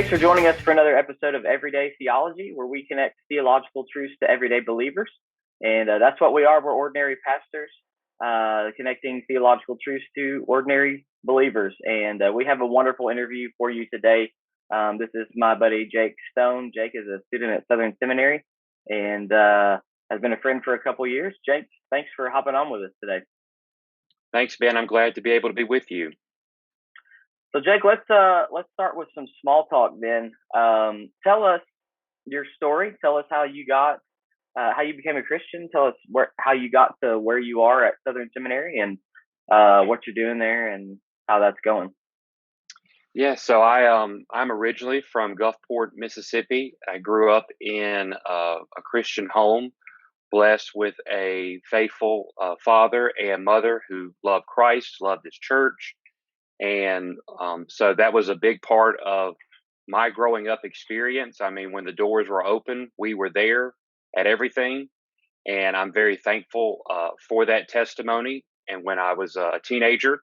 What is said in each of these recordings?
Thanks for joining us for another episode of Everyday Theology, where we connect theological truths to everyday believers. And that's what we are. We're ordinary pastors connecting theological truths to ordinary believers. And we have a wonderful interview for you today. This is my buddy, Jake Stone. Jake is a student at Southern Seminary and has been a friend for a couple years. Jake, thanks for hopping on with us today. Thanks, Ben. I'm glad to be able to be with you. So, Jake, let's start with some small talk. Then, tell us your story. Tell us how you became a Christian. Tell us how you got to where you are at Southern Seminary and what you're doing there and how that's going. Yeah, so I'm originally from Gulfport, Mississippi. I grew up in a Christian home, blessed with a faithful father and mother who loved Christ, loved His church. And so that was a big part of my growing up experience. I mean, when the doors were open, we were there at everything. And I'm very thankful for that testimony. And when I was a teenager,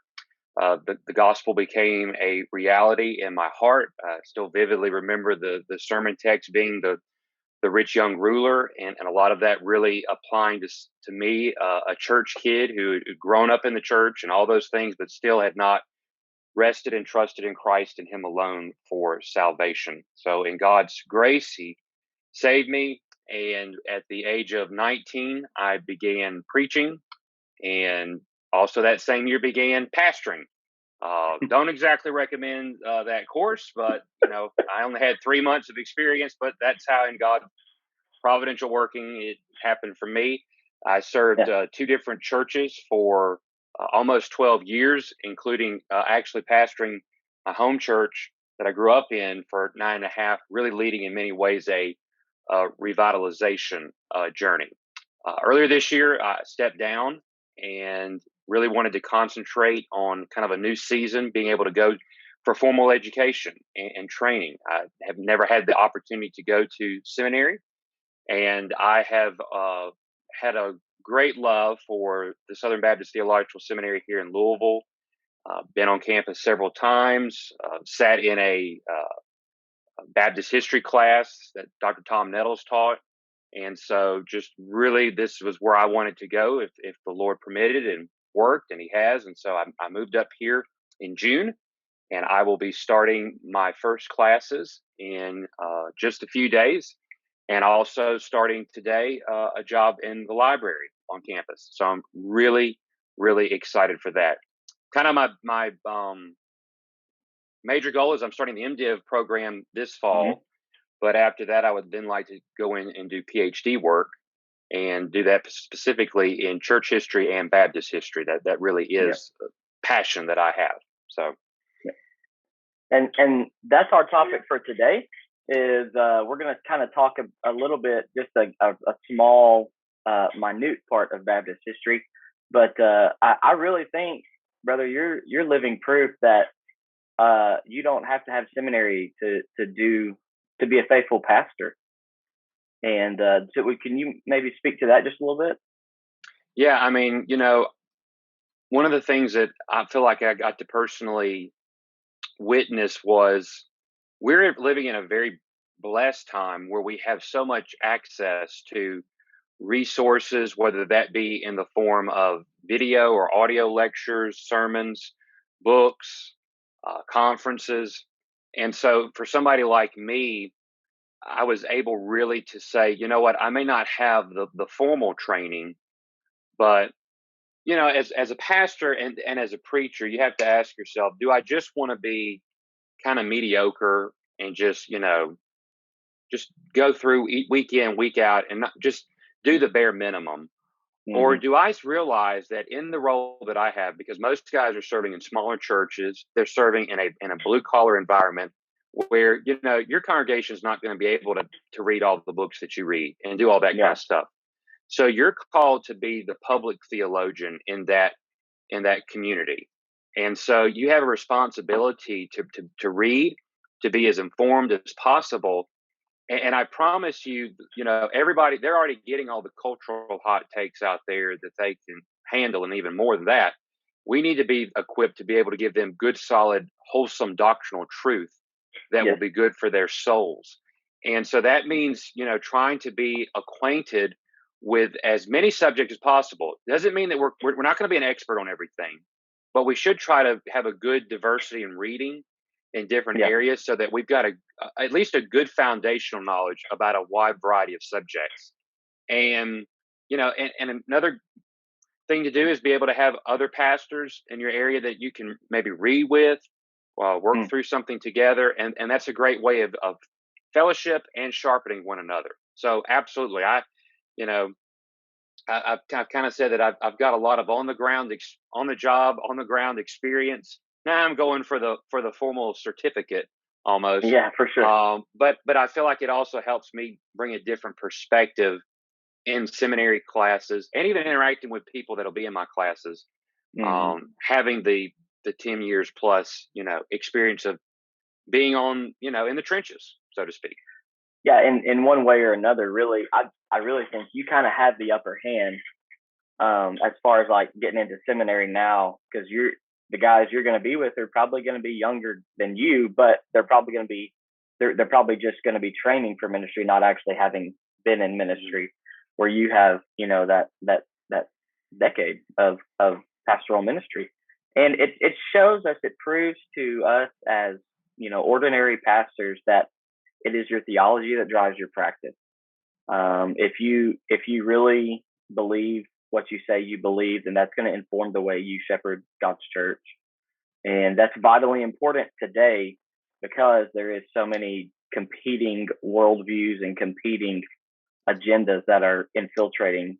the gospel became a reality in my heart. I still vividly remember the sermon text being the rich young ruler, and a lot of that really applying to me, a church kid who had grown up in the church and all those things, but still had not rested and trusted in Christ and Him alone for salvation. So in God's grace, He saved me. And at the age of 19, I began preaching, and also that same year began pastoring. Don't exactly recommend that course, but I only had 3 months of experience, but that's how in God's providential working it happened for me. I served two different churches for almost 12 years, including actually pastoring my home church that I grew up in for 9.5, really leading in many ways a revitalization journey. Earlier this year, I stepped down and really wanted to concentrate on kind of a new season, being able to go for formal education and training. I have never had the opportunity to go to seminary, and I have had a great love for the Southern Baptist Theological Seminary here in Louisville. Been on campus several times, sat in a Baptist history class that Dr. Tom Nettles taught. And so just really, this was where I wanted to go if the Lord permitted and worked, and He has. And so I moved up here in June, and I will be starting my first classes in just a few days, and also starting today a job in the library on campus. So I'm really, really excited for that. Kind of my major goal is I'm starting the MDiv program this fall. Mm-hmm. But after that, I would then like to go in and do PhD work and do that specifically in church history and Baptist history. That really is a passion that I have. So, and that's our topic for today. Is we're going to kind of talk a little bit, just a small, minute part of Baptist history. But I really think, brother, you're living proof that you don't have to have seminary to be a faithful pastor. And so can you maybe speak to that just a little bit? Yeah, I mean, one of the things that I feel like I got to personally witness was we're living in a very blessed time where we have so much access to resources, whether that be in the form of video or audio lectures, sermons, books, conferences. And so for somebody like me, I was able really to say, you know what, I may not have the formal training, but as a pastor and as a preacher, you have to ask yourself, do I just want to be kind of mediocre and just go through week in, week out and not just do the bare minimum? Mm-hmm. Or do I realize that in the role that I have, because most guys are serving in smaller churches, they're serving in a blue collar environment where, your congregation is not going to be able to read all the books that you read and do all that kind of stuff. So you're called to be the public theologian in that community. And so you have a responsibility to read, to be as informed as possible. And I promise you, everybody, they're already getting all the cultural hot takes out there that they can handle. And even more than that, we need to be equipped to be able to give them good, solid, wholesome doctrinal truth that will Yes. be good for their souls. And so that means, trying to be acquainted with as many subjects as possible. Doesn't mean that we're not going to be an expert on everything, but we should try to have a good diversity in reading in different Yeah. areas so that we've got at least a good foundational knowledge about a wide variety of subjects. And, and another thing to do is be able to have other pastors in your area that you can maybe read with, work Mm. through something together, and that's a great way of fellowship and sharpening one another. So absolutely, you know I've kind of said that I've got a lot of on the ground, on the job, on the ground experience. Now I'm going for the formal certificate almost. Yeah, for sure. But I feel like it also helps me bring a different perspective in seminary classes and even interacting with people that'll be in my classes, Hmm. having the 10 years plus, experience of being on, in the trenches, so to speak. Yeah, in one way or another, really, I really think you kind of have the upper hand, as far as like getting into seminary now, because the guys you're going to be with are probably going to be younger than you, but they're probably just going to be training for ministry, not actually having been in ministry, where you have, that decade of pastoral ministry, and it shows us, it proves to us as, ordinary pastors, that it is your theology that drives your practice. If you really believe what you say you believe, then that's going to inform the way you shepherd God's church, and that's vitally important today, because there is so many competing worldviews and competing agendas that are infiltrating,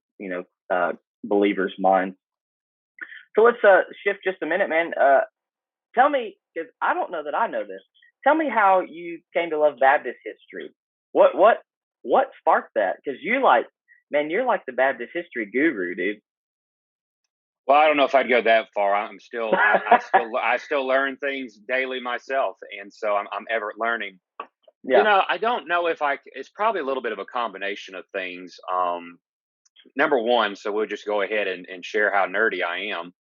believers' minds. So let's shift just a minute, man. Tell me, because I don't know that I know this. Tell me how you came to love Baptist history. What sparked that? Because you're like the Baptist history guru, dude. Well, I don't know if I'd go that far. I still learn things daily myself, and so I'm ever learning. Yeah. I don't know if it's probably a little bit of a combination of things. Number one, so we'll just go ahead and share how nerdy I am.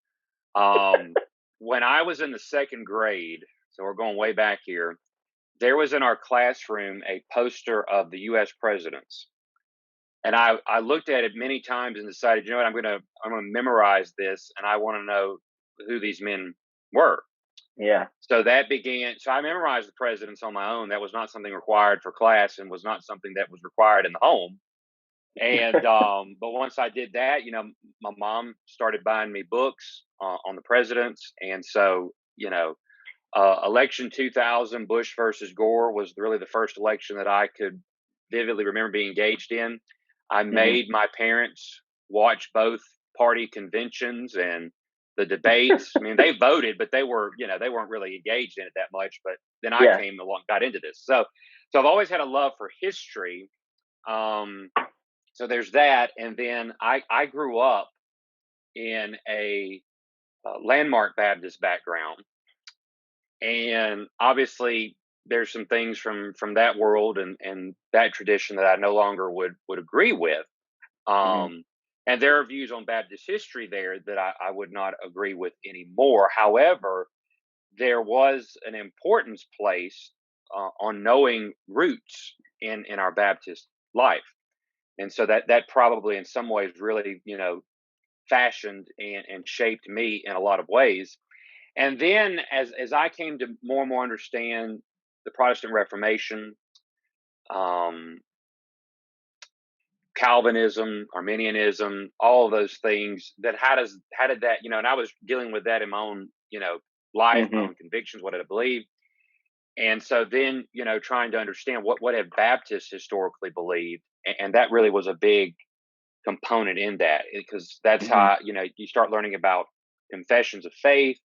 Um, when I was in the second grade, so we're going way back here, there was in our classroom a poster of the U.S. presidents. And I looked at it many times and decided, what, I'm gonna memorize this, and I want to know who these men were. Yeah. So I memorized the presidents on my own. That was not something required for class and was not something that was required in the home. And but once I did that, my mom started buying me books on the presidents, and so election 2000, Bush versus Gore was really the first election that I could vividly remember being engaged in. I Hmm. made my parents watch both party conventions and the debates. I mean, they voted, but they weren't really engaged in it that much. But then I Yeah. came along, got into this. So I've always had a love for history. Um, so there's that, and then I grew up in a landmark Baptist background, and obviously there's some things from that world and that tradition that I no longer would agree with. Hmm. Um, and there are views on Baptist history there that I would not agree with anymore. However, there was an importance placed on knowing roots in our Baptist life, and so that probably in some ways really fashioned and shaped me in a lot of ways. And then as I came to more and more understand the Protestant Reformation, um, Calvinism, Arminianism, all of those things, that how did that, and I was dealing with that in my own, life, my Hmm. own convictions, what did I believe? And so then, trying to understand what have Baptists historically believed, and that really was a big component in that, because that's Hmm. how, you start learning about confessions of faith,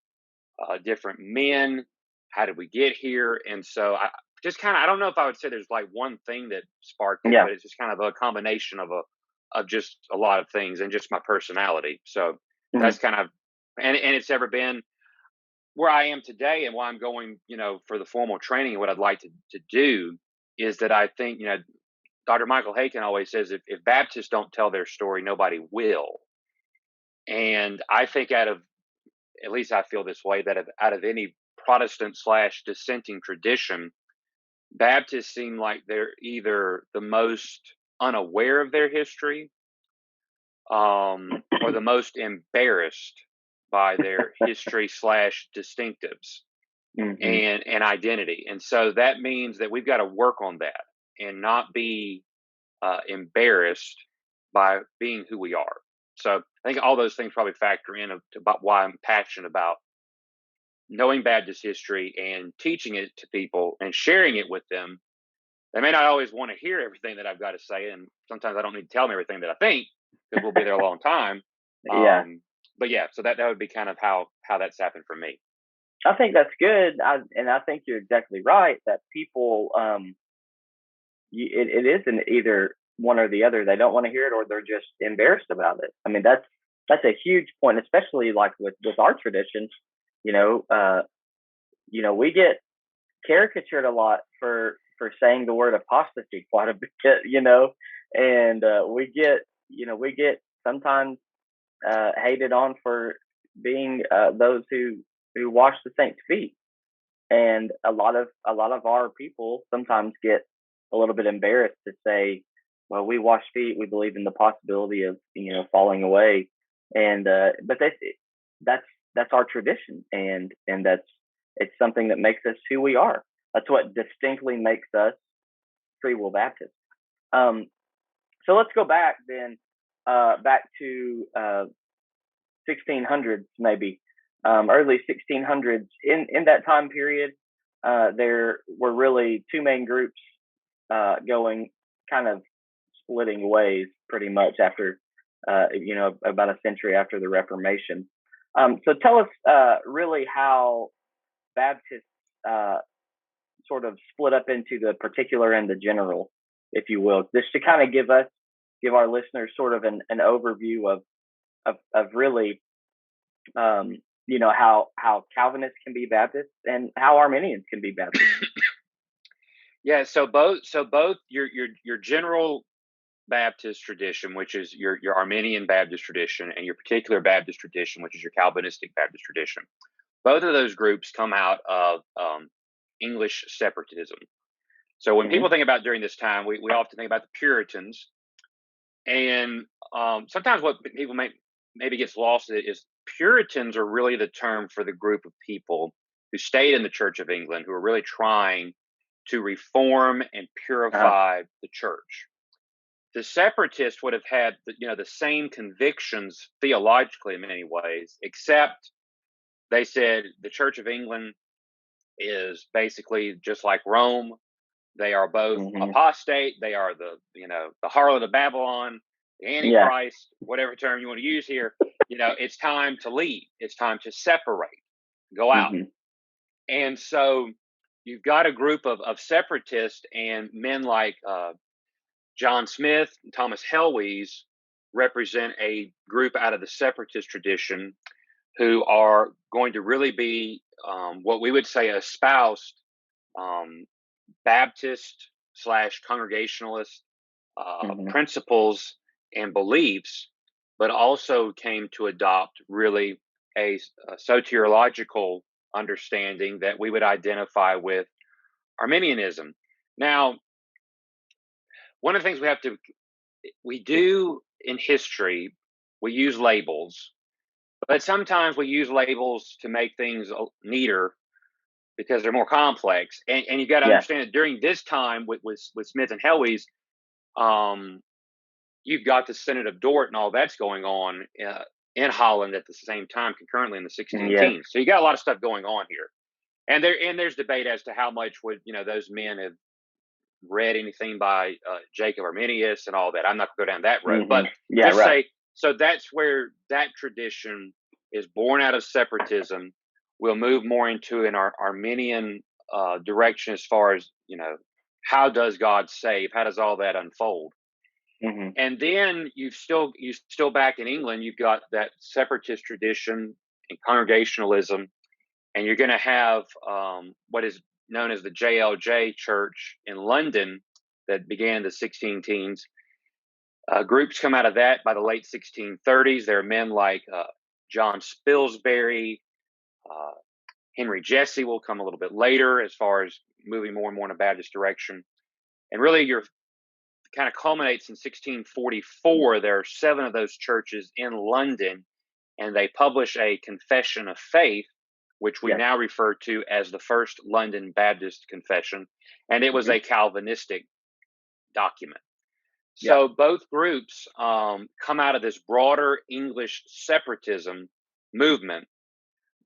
different men. How did we get here? And so I just kind of, I don't know if I would say there's like one thing that sparked it, Yeah. but it's just kind of a combination of just a lot of things and just my personality. So Hmm. that's kind of, and it's ever been where I am today, and why I'm going, for the formal training. And what I'd like to do is that I think, Dr. Michael Haykin always says, if Baptists don't tell their story, nobody will. And I think at least I feel this way, that out of any Protestant slash dissenting tradition, Baptists seem like they're either the most unaware of their history, or the most embarrassed by their history slash distinctives Hmm. and identity. And so that means that we've got to work on that and not be embarrassed by being who we are. So I think all those things probably factor in about why I'm passionate about knowing Baptist history and teaching it to people and sharing it with them. They may not always want to hear everything that I've got to say, and sometimes I don't need to tell them everything that I think because we'll be there a long time. Yeah, But yeah, so that would be kind of how that's happened for me. I think that's good. And I think you're exactly right that people, it isn't either one or the other. They don't want to hear it, or they're just embarrassed about it. I mean, that's a huge point, especially like with our tradition. You know, we get caricatured a lot for saying the word apostasy quite a bit. And we get sometimes hated on for being those who wash the saints' feet. And a lot of our people sometimes get a little bit embarrassed to say, well, we wash feet, we believe in the possibility of falling away. And but that's that's our tradition, and it's something that makes us who we are. That's what distinctly makes us free will Baptists. um so let's go back then, back to 1600s, maybe early 1600s. In that time period, there were really two main groups going, kind of splitting ways, pretty much after about a century after the Reformation. So tell us really how Baptists uh, sort of split up into the particular and the general, if you will, just to kind of give our listeners sort of an overview of really how Calvinists can be Baptists and how Arminians can be Baptists. Yeah, so both your general Baptist tradition, which is your Arminian Baptist tradition, and your particular Baptist tradition, which is your Calvinistic Baptist tradition. Both of those groups come out of English separatism. So when Hmm. people think about during this time, we often think about the Puritans, and sometimes what people maybe gets lost in it is Puritans are really the term for the group of people who stayed in the Church of England, who are really trying to reform and Uh-huh. purify the church. The separatists would have had the same convictions theologically in many ways, except they said the Church of England is basically just like Rome. They are both Hmm. apostate. They are the harlot of Babylon, the Yeah. Antichrist, whatever term you want to use here. It's time to leave. It's time to separate, go out. Hmm. And so you've got a group of separatists and men like John Smith and Thomas Helwys represent a group out of the separatist tradition who are going to really be what we would say espoused um, Baptist slash Congregationalist Hmm. principles and beliefs, but also came to adopt really a soteriological understanding that we would identify with Arminianism. Now, one of the things we do in history, we use labels, but sometimes we use labels to make things neater because they're more complex. And you got to Yeah. understand that during this time with Smith and Helwys, um, you've got the Synod of Dort and all that's going on in Holland at the same time, concurrently in the 16 Yes. teens. So you got a lot of stuff going on here. And there's debate as to how much would those men have read anything by Jacob Arminius and all that. I'm not going to go down that road, Hmm. but Yeah. just Right. say so. That's where that tradition is born out of separatism. We'll move more into an Arminian direction as far as how does God save? How does all that unfold? Hmm. And then you still back in England, you've got that separatist tradition and congregationalism, and you're going to have what is known as the JLJ Church in London that began the 16 teens. Groups come out of that by the late 1630s. There are men like John Spilsbury, uh, Henry Jesse will come a little bit later, as far as moving more and more in a Baptist direction. And really, you're kind of culminates in 1644. There are 7 of those churches in London, and they publish a confession of faith, which we Yes. now refer to as the First London Baptist Confession. And it was a Calvinistic document. So both groups come out of this broader English separatism movement,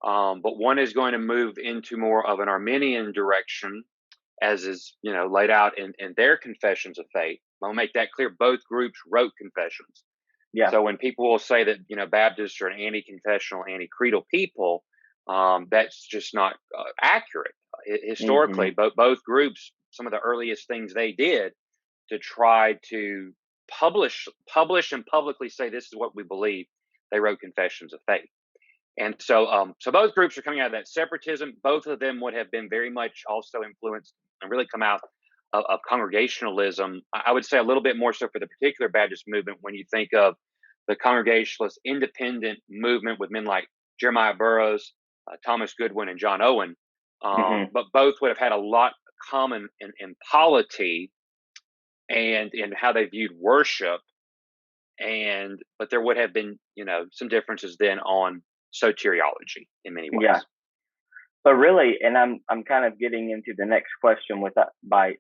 but one is going to move into more of an Arminian direction, as is laid out in their confessions of faith. I'll make that clear. Both groups wrote confessions. Yeah. So when people will say that Baptists are an anti-confessional, anti-creedal people, that's just not accurate. Historically, both groups, some of the earliest things they did to try to publish and publicly say this is what we believe, they wrote confessions of faith. And so both groups are coming out of that separatism. Both of them would have been very much also influenced and really come out of congregationalism. I would say a little bit more so for the particular Baptist movement when you think of the Congregationalist independent movement with men like Jeremiah Burroughs, Thomas Goodwin, and John Owen. But both would have had a lot common in polity and in how they viewed worship. But there would have been, some differences then on soteriology in many ways. Yeah. But really, and I'm kind of getting into the next question with that by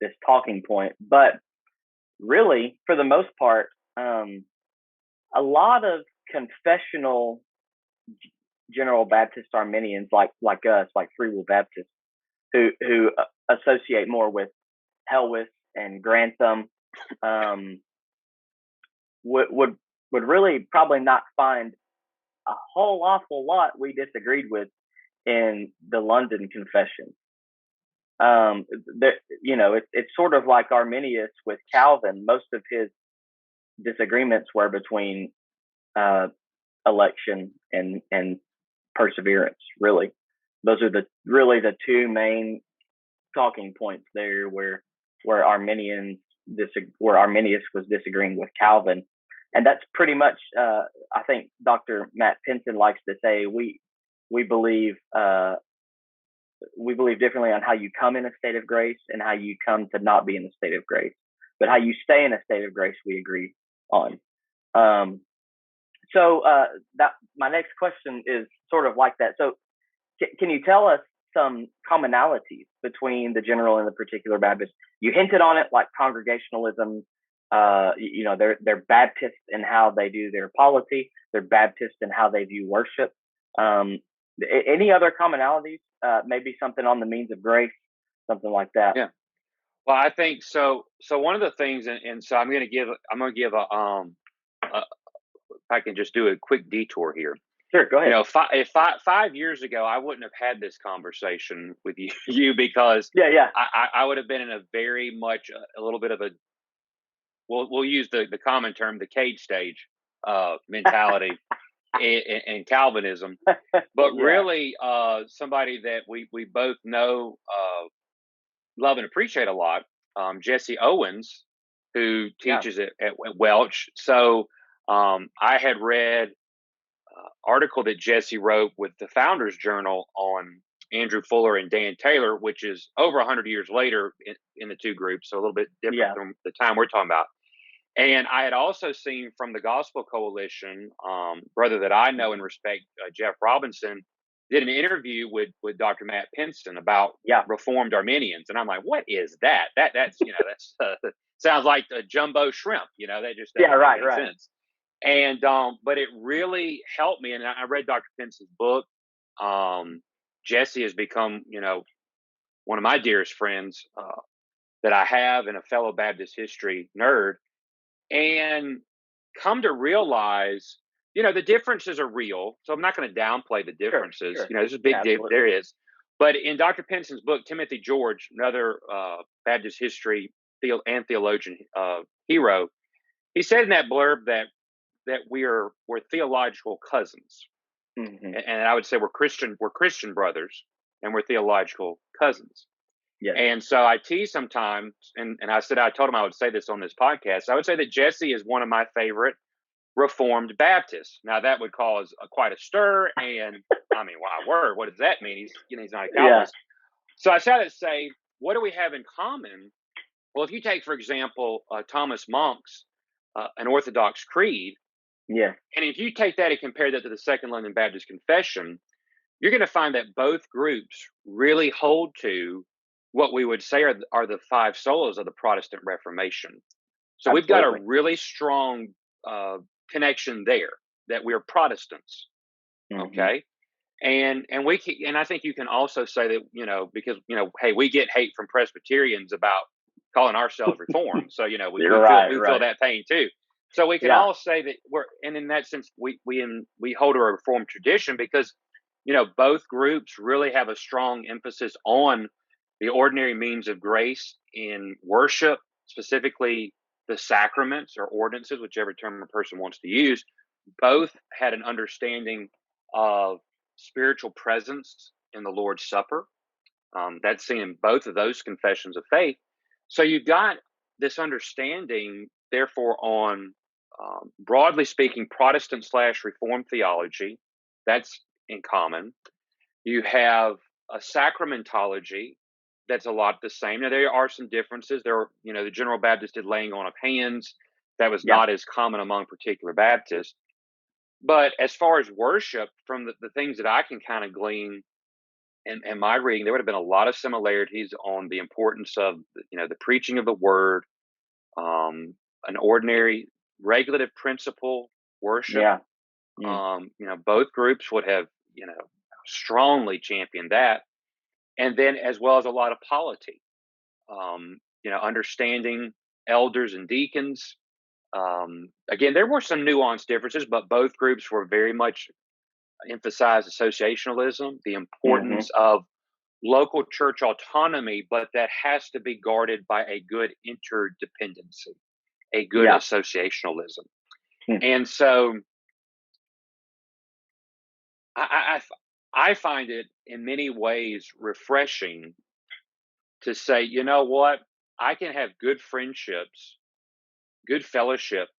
this talking point, but really, for the most part, a lot of confessional General Baptist Arminians, like us, like Free Will Baptists, who associate more with Helwith and Grantham, would really probably not find a whole awful lot we disagreed with in the London Confession. It's sort of like Arminius with Calvin. Most of his disagreements were between election and perseverance. Really, those are the two main talking points there, where Arminius was disagreeing with Calvin, and that's pretty much. I think Dr. Matt Pinson likes to say we believe differently on how you come in a state of grace and how you come to not be in a state of grace, but how you stay in a state of grace we agree on. So that my next question is sort of like that. So can you tell us some commonalities between the general and the particular Baptist? You hinted on it, like congregationalism. They're Baptist in how they do their polity. They're Baptist in how they view worship. Any other commonalities? Maybe something on the means of grace, something like that. Yeah. Well, I think so. So one of the things, and so I'm going to give if I can just do a quick detour here. Sure, go ahead. If 5 years ago, I wouldn't have had this conversation with you because I would have been in a very much a little bit of a, we'll use the common term, the cage stage mentality in Calvinism. But really, somebody that we both know, love and appreciate a lot, Jesse Owens, who teaches at Welch. So I had read article that Jesse wrote with the Founders Journal on Andrew Fuller and Dan Taylor, which is over 100 years later in the two groups, so a little bit different from the time we're talking about. And I had also seen from the Gospel Coalition, brother that I know and respect, Jeff Robinson, did an interview with Dr. Matt Pinson about Reformed Arminians, and I'm like, what is that? That's sounds like a jumbo shrimp, that just doesn't make any sense. And but it really helped me, and I read Dr. Pinson's book. Jesse has become, one of my dearest friends that I have, and a fellow Baptist history nerd, and come to realize, the differences are real. So I'm not going to downplay the differences. Sure. There's a big difference. There is. But in Dr. Pinson's book, Timothy George, another Baptist history and theologian hero, he said in that blurb that we're theological cousins, and I would say we're Christian brothers, and we're theological cousins. Yeah. And so I tease sometimes, and I told him I would say this on this podcast. I would say that Jesse is one of my favorite Reformed Baptists. Now that would cause quite a stir, and I mean, wow, what does that mean? He's not a Calvinist. So I started to say, what do we have in common? Well, if you take, for example, Thomas Monk's an Orthodox Creed, Yeah, and if you take that and compare that to the Second London Baptist Confession, you're going to find that both groups really hold to what we would say are the five solas of the Protestant Reformation. So we've got a absolutely. really strong uh, connection there that we're Protestants, Hmm. okay? And we can, and I think you can also say that, because hey, we get hate from Presbyterians about calling ourselves Reformed, so You're we feel right. that pain too. So we can Yeah, all say that we're, and in that sense, we hold a Reformed tradition because both groups really have a strong emphasis on the ordinary means of grace in worship, specifically the sacraments or ordinances, whichever term a person wants to use. Both had an understanding of spiritual presence in the Lord's Supper. That's seen in both of those confessions of faith. So you've got this understanding, therefore, on broadly speaking, Protestant slash Reformed theology. That's in common. You have a sacramentology that's a lot the same. Now there are some differences. There are, the General Baptist did laying on of hands. That was yeah, not as common among particular Baptists. But as far as worship, from the things that I can kind of glean in my reading, there would have been a lot of similarities on the importance of the preaching of the word, an ordinary regulative principle worship. yeah. Mm. Both groups would have strongly championed that, and then as well as a lot of polity, understanding elders and deacons. Again, there were some nuanced differences, but both groups were very much emphasized associationalism, the Hmm. importance of local church autonomy, but that has to be guarded by a good interdependency, a good Yeah. associationalism. Mm. And so I, I find it in many ways refreshing to say, you know what, I can have good friendships, good fellowship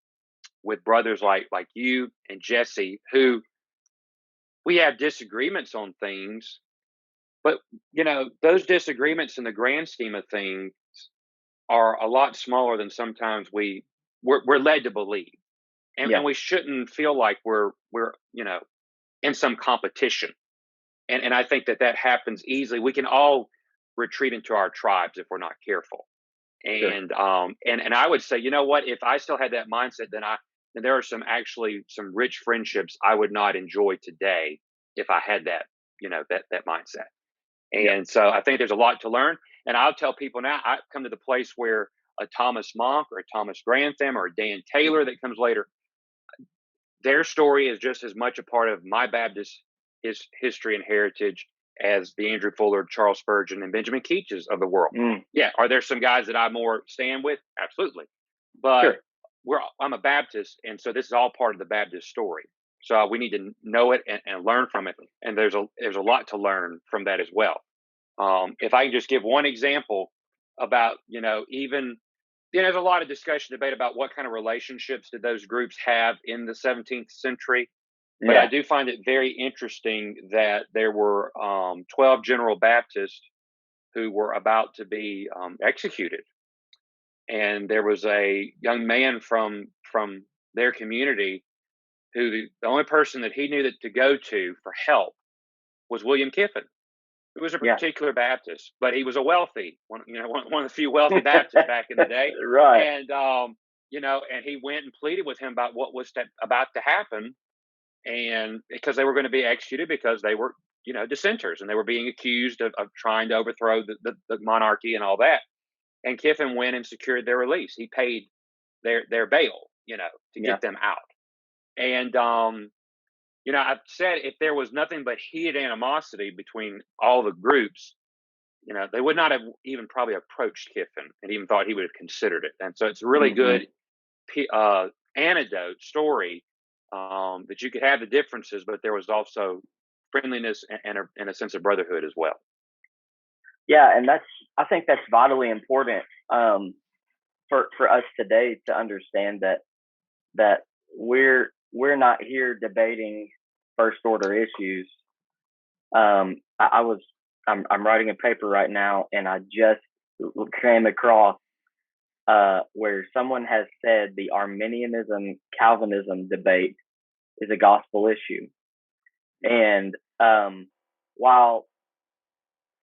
with brothers like you and Jesse, who we have disagreements on things, but those disagreements in the grand scheme of things are a lot smaller than sometimes we're led to believe, and Yeah. we shouldn't feel like we're in some competition. And I think that happens easily. We can all retreat into our tribes if we're not careful. Sure. And I would say, you know what, if I still had that mindset, then there are some rich friendships I would not enjoy today if I had that mindset. Yeah. And so I think there's a lot to learn. And I'll tell people now, I come to the place where a Thomas Monk or a Thomas Grantham or a Dan Taylor that comes later, their story is just as much a part of my Baptist history and heritage as the Andrew Fuller, Charles Spurgeon, and Benjamin Keaches of the world. Mm. Yeah, are there some guys that I more stand with? Absolutely, but Sure. I'm a Baptist, and so this is all part of the Baptist story. So we need to know it and learn from it, and there's a lot to learn from that as well. If I can just give one example about even there's a lot of discussion, debate about what kind of relationships did those groups have in the 17th century. But I Yeah. do find it very interesting that there were 12 General Baptists who were about to be executed, and there was a young man from their community who the only person that he knew that to go to for help was William Kiffin, who was a Yeah. particular Baptist, but he was a wealthy one of the few wealthy Baptists back in the day, Right. and and he went and pleaded with him about what was about to happen, and because they were going to be executed because they were dissenters and they were being accused of trying to overthrow the monarchy and all that. And Kiffin went and secured their release. He paid their bail, to Yeah. get them out. And I've said if there was nothing but heated animosity between all the groups, they would not have even probably approached Kiffin and even thought he would have considered it. And so it's a really Hmm. good anecdote story, that you could have the differences, but there was also friendliness and a sense of brotherhood as well. Yeah, and I think that's vitally important, for us today to understand that we're not here debating first order issues. I was I'm writing a paper right now, and I just came across where someone has said the Arminianism Calvinism debate is a gospel issue, and while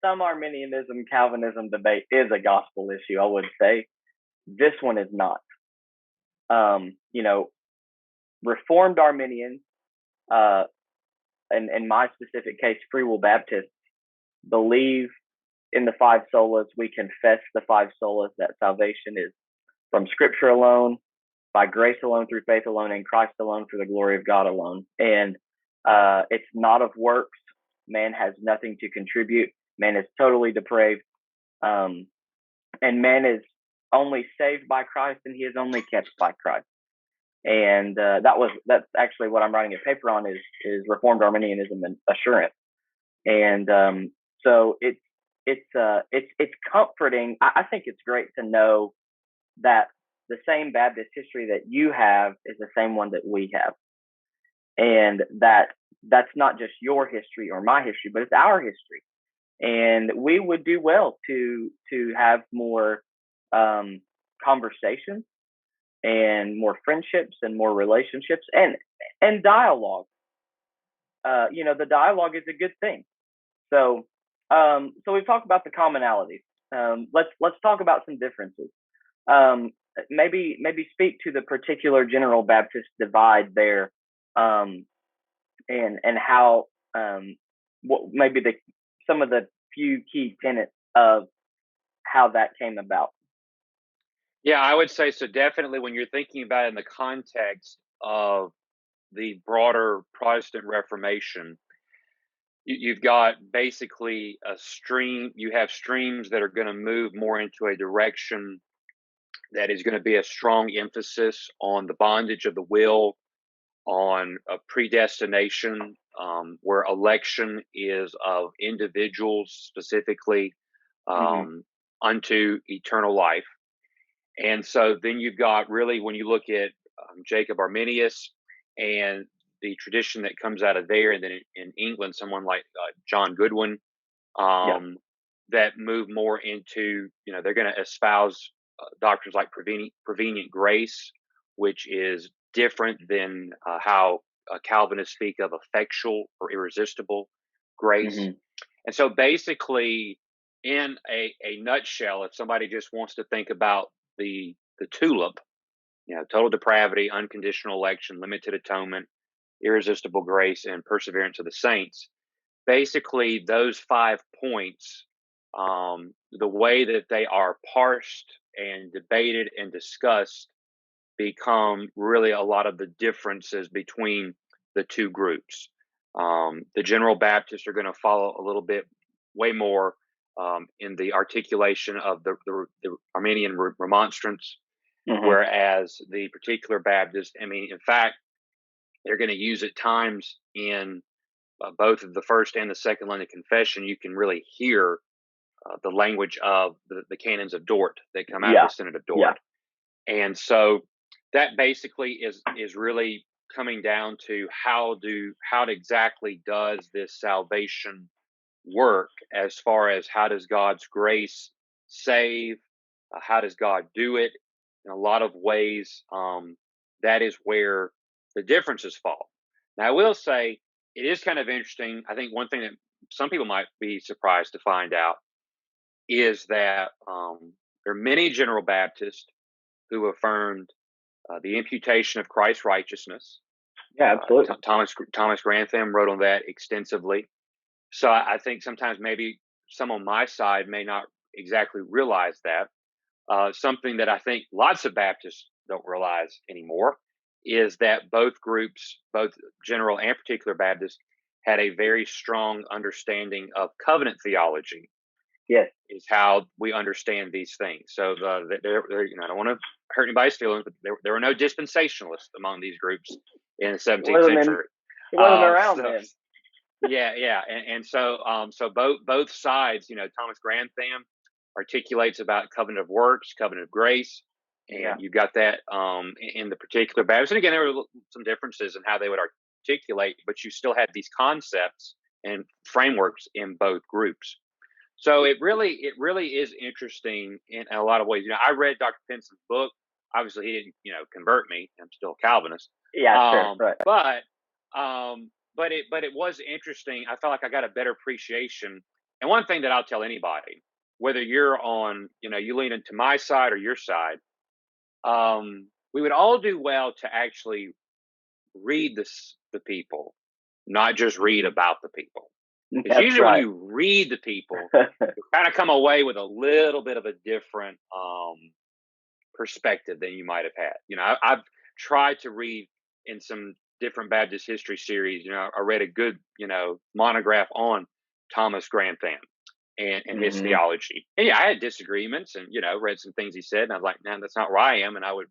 some Arminianism Calvinism debate is a gospel issue, I would say this one is not. You know, Reformed Arminians, uh, and in my specific case, Free Will Baptists, believe in the five solas. We confess the five solas, that salvation is from Scripture alone, by grace alone, through faith alone, in Christ alone, for the glory of God alone. And it's not of works. Man has nothing to contribute. Man is totally depraved. Um, and man is only saved by Christ, and he is only kept by Christ. And that's actually what I'm writing a paper on, is Reformed Arminianism and assurance. And so it's comforting. I think it's great to know that the same Baptist history that you have is the same one that we have, and that's not just your history or my history, but it's our history. And we would do well to have more conversations and more friendships and more relationships and dialogue. The dialogue is a good thing. So so we've talked about the commonalities. Let's talk about some differences. Um, maybe speak to the particular General Baptist divide there, and how what maybe the some of the few key tenets of how that came about. Yeah, I would say so. Definitely, when you're thinking about it in the context of the broader Protestant Reformation, you've got basically a stream. You have streams that are going to move more into a direction that is going to be a strong emphasis on the bondage of the will, on a predestination, where election is of individuals specifically Mm-hmm. unto eternal life. And so then you've got, really, when you look at Jacob Arminius and the tradition that comes out of there, and then in England, someone like John Goodwin, Yeah. that move more into, they're going to espouse doctrines like prevenient grace, which is different than how Calvinists speak of effectual or irresistible grace. Mm-hmm. And so basically, in a nutshell, if somebody just wants to think about the tulip, total depravity, unconditional election, limited atonement, irresistible grace, and perseverance of the saints, basically those 5 points, the way that they are parsed and debated and discussed, become really a lot of the differences between the two groups. The General Baptists are going to follow a little bit, way more, in the articulation of the Arminian remonstrance, Mm-hmm. whereas the particular Baptists, in fact, they're going to use at times in both of the first and the second line of confession. You can really hear the language of the canons of Dort that come out of Yeah. the Synod of Yeah. Dort. And so that basically is really coming down to how exactly does this salvation work, as far as how does God's grace save, how does God do it. In a lot of ways, that is where the differences fall. Now, I will say it is kind of interesting. I think one thing that some people might be surprised to find out is that there are many General Baptists who affirmed the imputation of Christ's righteousness. Yeah. Absolutely. Thomas Grantham wrote on that extensively. So I think sometimes maybe some on my side may not exactly realize that. Something that I think lots of Baptists don't realize anymore is that both groups, both General and Particular Baptists, had a very strong understanding of covenant theology. Yes. Is how we understand these things. So I don't want to hurt anybody's feelings, but there were no dispensationalists among these groups in the 17th century. It wasn't around So, then. yeah, and so both sides, Thomas Grantham articulates about covenant of works, covenant of grace, Yeah. and you've got that in the Particular Baptist. And again, there were some differences in how they would articulate, but you still had these concepts and frameworks in both groups. So it really is interesting in a lot of ways. I read Dr. Penson's book. Obviously, he didn't, convert me. I'm still a Calvinist. Yeah, sure, Um, right. but but it was interesting. I felt like I got a better appreciation. And one thing that I'll tell anybody, whether you're on, you lean into my side or your side, we would all do well to actually read the people, not just read Mhm. about the people. Because That's usually when right. you read the people, you kind of come away with a little bit of a different perspective than you might have had. I've tried to read in some different Baptist history series. I read a good, monograph on Thomas Grantham and his Hmm. theology. And yeah, I had disagreements and, read some things he said. And I was like, man, that's not where I am. And I would,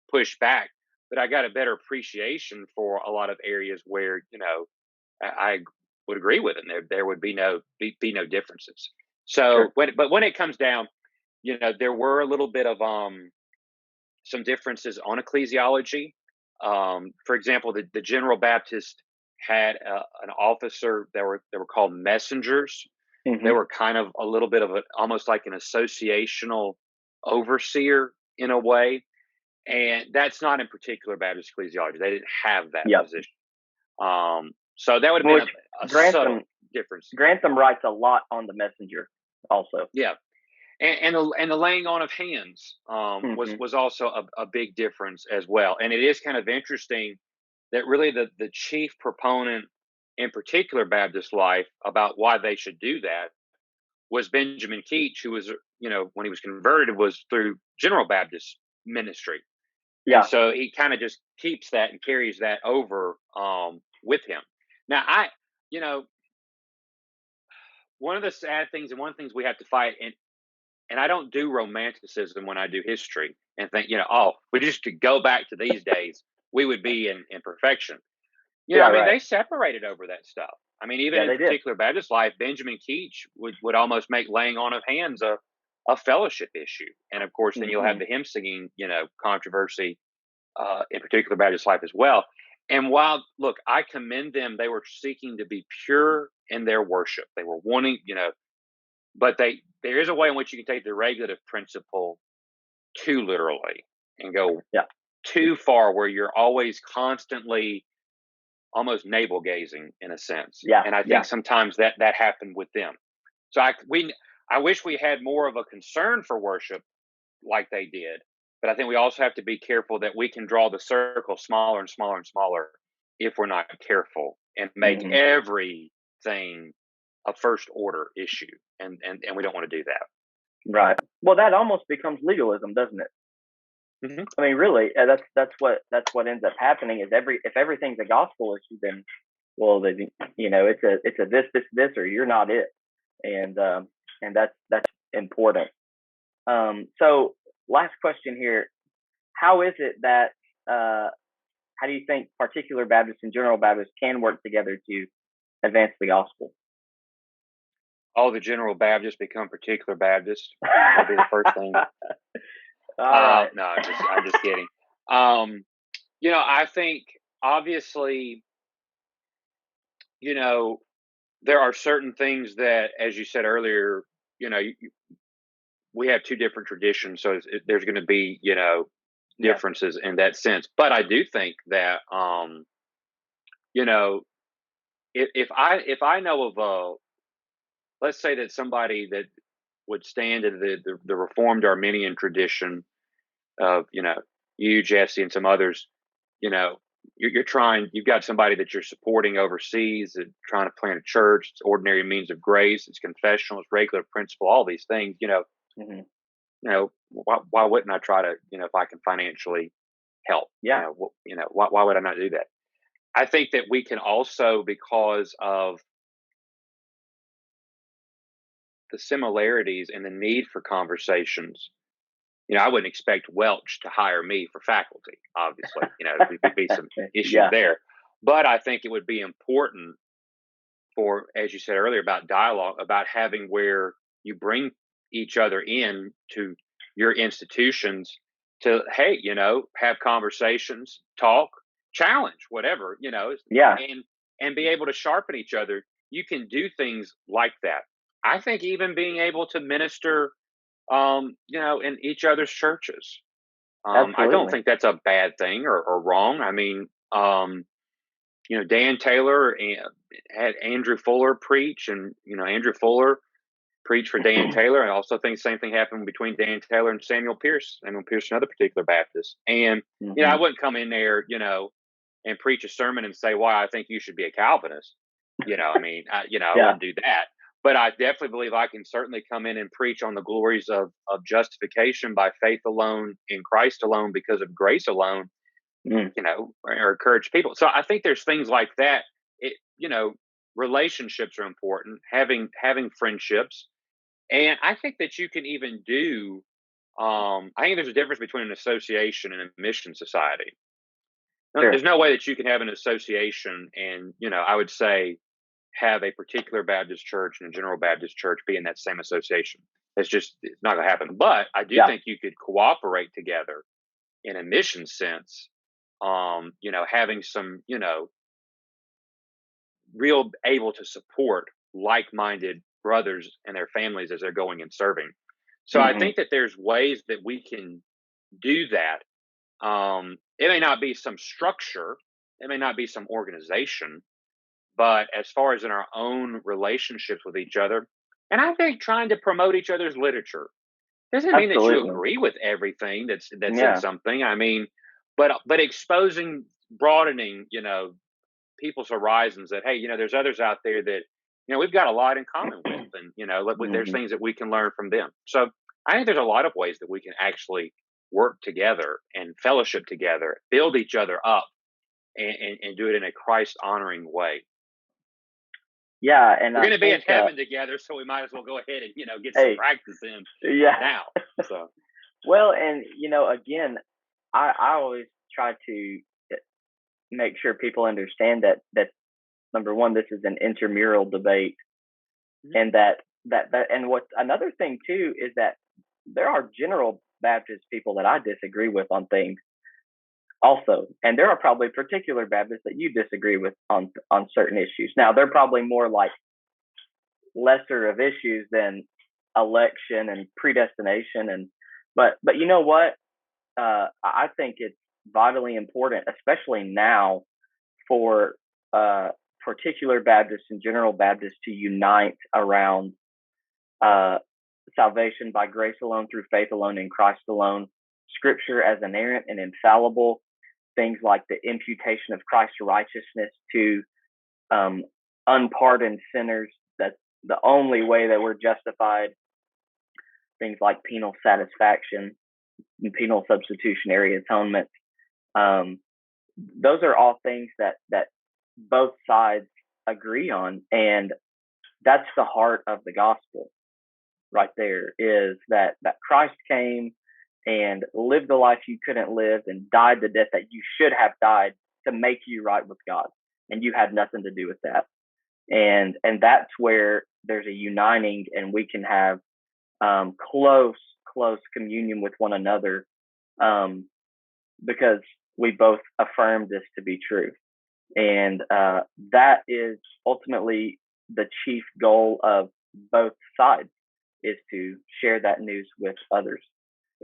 push back. But I got a better appreciation for a lot of areas where, I would agree with it. And there would be no differences. Sure. So when it comes down, there were a little bit of some differences on ecclesiology. For example, the General Baptist had an officer that were called messengers. They Hmm. were kind of a little bit of almost like an associational overseer in a way, and that's not in particular Baptist ecclesiology. They didn't have that Yep. position. So that would have been Which a Grantham subtle difference. Grantham writes a lot on the messenger, also. Yeah, and the laying on of hands was Hmm. was also a big difference as well. And it is kind of interesting that really the chief proponent in particular Baptist life about why they should do that was Benjamin Keach, who was, when he was converted, was through General Baptist ministry. And Yeah. so he kind of just keeps that and carries that over with him. Now, you know, one of the sad things and one of the things we have to fight, and I don't do romanticism when I do history and think, oh, we just could go back to these days, we would be in perfection. Yeah. I mean, Right. they separated over that stuff. I mean, even Yeah, in they did. particular Baptist life, Benjamin Keach would almost make laying on of hands a fellowship issue. And of course, then you'll have Hmm. the hymn singing, controversy in particular Baptist life as well. And while, look, I commend them, they were seeking to be pure in their worship. They were wanting, but there is a way in which you can take the regulative principle too literally and go Yeah. too far where you're always constantly almost navel gazing in a sense. Yeah. And I think Yeah. sometimes that happened with them. So I wish we had more of a concern for worship like they did, but I think we also have to be careful that we can draw the circle smaller and smaller and smaller if we're not careful and make Hmm. everything a first order issue. And we don't want to do that. Right. Well, that almost becomes legalism, doesn't it? Hmm. I mean, really, that's what ends up happening is if everything's a gospel issue, then well, then it's a this or you're not it, and that's important. So last question here: how is it that how do you think particular Baptists and general Baptists can work together to advance the gospel? All the general Baptists become particular Baptists. That'd be the first thing. All right. No, I'm just kidding. I think obviously, you know, there are certain things that, as you said earlier, we have two different traditions, so there's going to be, Yeah. differences in that sense. But I do think that, you know, if I know of let's say that somebody that would stand in the Reformed Arminian tradition of, you, Jesse, and some others, you know, you've got somebody that you're supporting overseas and trying to plant a church. It's ordinary means of grace. It's confessional. It's regular principle. All these things, Hmm. why wouldn't I try to, if I can financially help, Yeah. why would I not do that? I think that we can also, because of the similarities and the need for conversations, I wouldn't expect Welch to hire me for faculty. Obviously, there'd be some issues Yeah. there, but I think it would be important for, as you said earlier, about dialogue, about having where you bring each other in to your institutions to, hey, have conversations, talk, challenge, whatever, Yeah. and be able to sharpen each other. You can do things like that. I think even being able to minister, in each other's churches. I don't Absolutely. think that's a bad thing or wrong. I mean, Dan Taylor had Andrew Fuller preach, and Andrew Fuller preached for Dan Taylor. I also think the same thing happened between Dan Taylor and Samuel Pierce. Samuel Pierce, another particular Baptist, and I Hmm. wouldn't come in there, and preach a sermon and say why I think you should be a Calvinist. I mean, I Yeah. wouldn't do that. But I definitely believe I can certainly come in and preach on the glories of justification by faith alone in Christ alone because of grace alone, Mm. or encourage people. So I think there's things like that. It, relationships are important. Having friendships, and I think that you can even do. I think there's a difference between an association and a mission society. Sure. There's no way that you can have an association and, I would say, have a particular Baptist church and a general Baptist church be in that same association. It's not going to happen. But I do Yeah. think you could cooperate together in a mission sense. Having some, real able to support like-minded brothers and their families as they're going and serving. So I Hmm. think that there's ways that we can do that. It may not be some structure, it may not be some organization, but as far as in our own relationships with each other, and I think trying to promote each other's literature doesn't mean that you Absolutely. agree with everything that's in Yeah. something. I mean, but exposing, broadening, people's horizons that, hey, there's others out there that we've got a lot in common with, and there's Hmm. things that we can learn from them. So I think there's a lot of ways that we can actually work together and fellowship together, build each other up, and do it in a Christ honoring way. Yeah, and We're I going to be in think, heaven together, so we might as well go ahead and get some hey, practice in yeah. now. So Well, and again, I always try to make sure people understand that number one, this is an intramural debate, mhm. and and what's another thing too is that there are general Baptist people that I disagree with on things also, and there are probably particular Baptists that you disagree with on certain issues. Now, they're probably more like lesser of issues than election and predestination, and but you know what? I think it's vitally important, especially now, for particular Baptists and general Baptists to unite around uh, salvation by grace alone, through faith alone, in Christ alone, Scripture as inerrant and infallible, things like the imputation of Christ's righteousness to um, unpardoned sinners. That's the only way that we're justified. Things like penal satisfaction and penal substitutionary atonement. Um, those are all things that both sides agree on, and that's the heart of the gospel right there, is that Christ came and lived the life you couldn't live and died the death that you should have died to make you right with God, and you had nothing to do with that. And that's where there's a uniting, and we can have close communion with one another, um, because we both affirm this to be true. And that is ultimately the chief goal of both sides, is to share that news with others.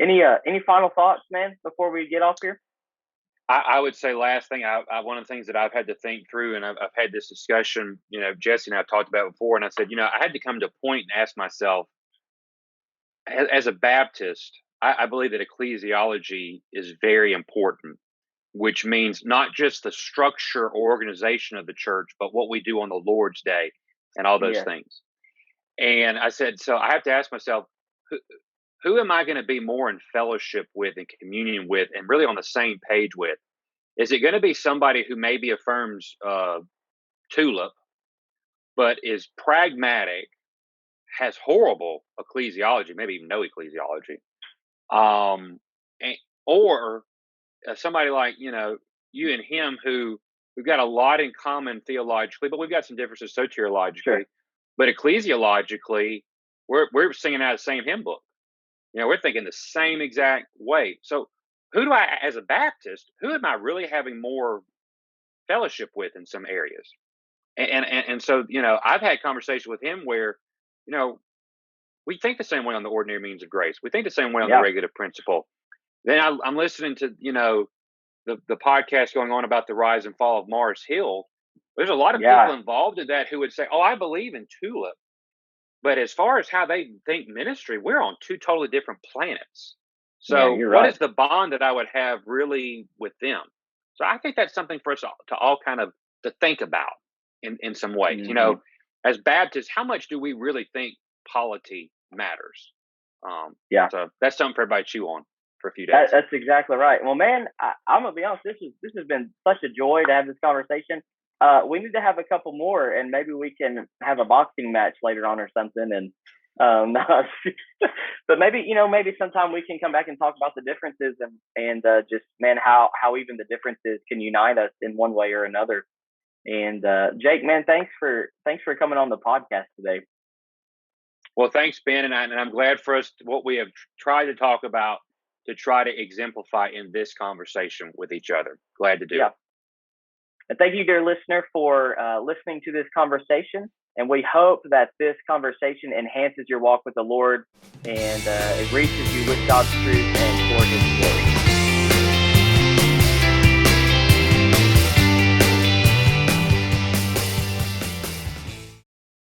Any final thoughts, man, before we get off here? I would say last thing, one of the things that I've had to think through, and I've had this discussion, Jesse and I have talked about before, and I said, I had to come to a point and ask myself, as a Baptist, I believe that ecclesiology is very important, which means not just the structure or organization of the church, but what we do on the Lord's Day and all those Yes, things. And I said, so I have to ask myself, who, who am I going to be more in fellowship with and communion with and really on the same page with? Is it going to be somebody who maybe affirms tulip, but is pragmatic, has horrible ecclesiology, maybe even no ecclesiology, um, and, or somebody like you and him, who we've got a lot in common theologically, but we've got some differences soteriologically, sure. but ecclesiologically, we're singing out the same hymn book. We're thinking the same exact way. So, who do I, as a Baptist, who am I really having more fellowship with in some areas? And so, I've had conversation with him where you know, we think the same way on the ordinary means of grace. We think the same way on the Yeah. regulative principle. Then I'm listening to, the podcast going on about the rise and fall of Mars Hill. There's a lot of Yeah. people involved in that who would say, "Oh, I believe in Tulip," but as far as how they think ministry, we're on two totally different planets. Yeah. So, You're what right. is the bond that I would have really with them? So, I think that's something for us to all kind of to think about in some ways. Hmm. As Baptists, how much do we really think polity matters? Yeah. So that's something for everybody to chew on for a few days. That's exactly right. Well, man, I'm gonna be honest. This has been such a joy to have this conversation. We need to have a couple more, and maybe we can have a boxing match later on or something. And but maybe maybe sometime we can come back and talk about the differences and just man how even the differences can unite us in one way or another. And Jake, man, thanks for coming on the podcast today. Well, thanks, Ben, and I'm glad for us what we have tried to talk about to try to exemplify in this conversation with each other. Glad to do Yeah. it. And thank you, dear listener, for listening to this conversation. And we hope that this conversation enhances your walk with the Lord and it reaches you with God's truth and for His glory.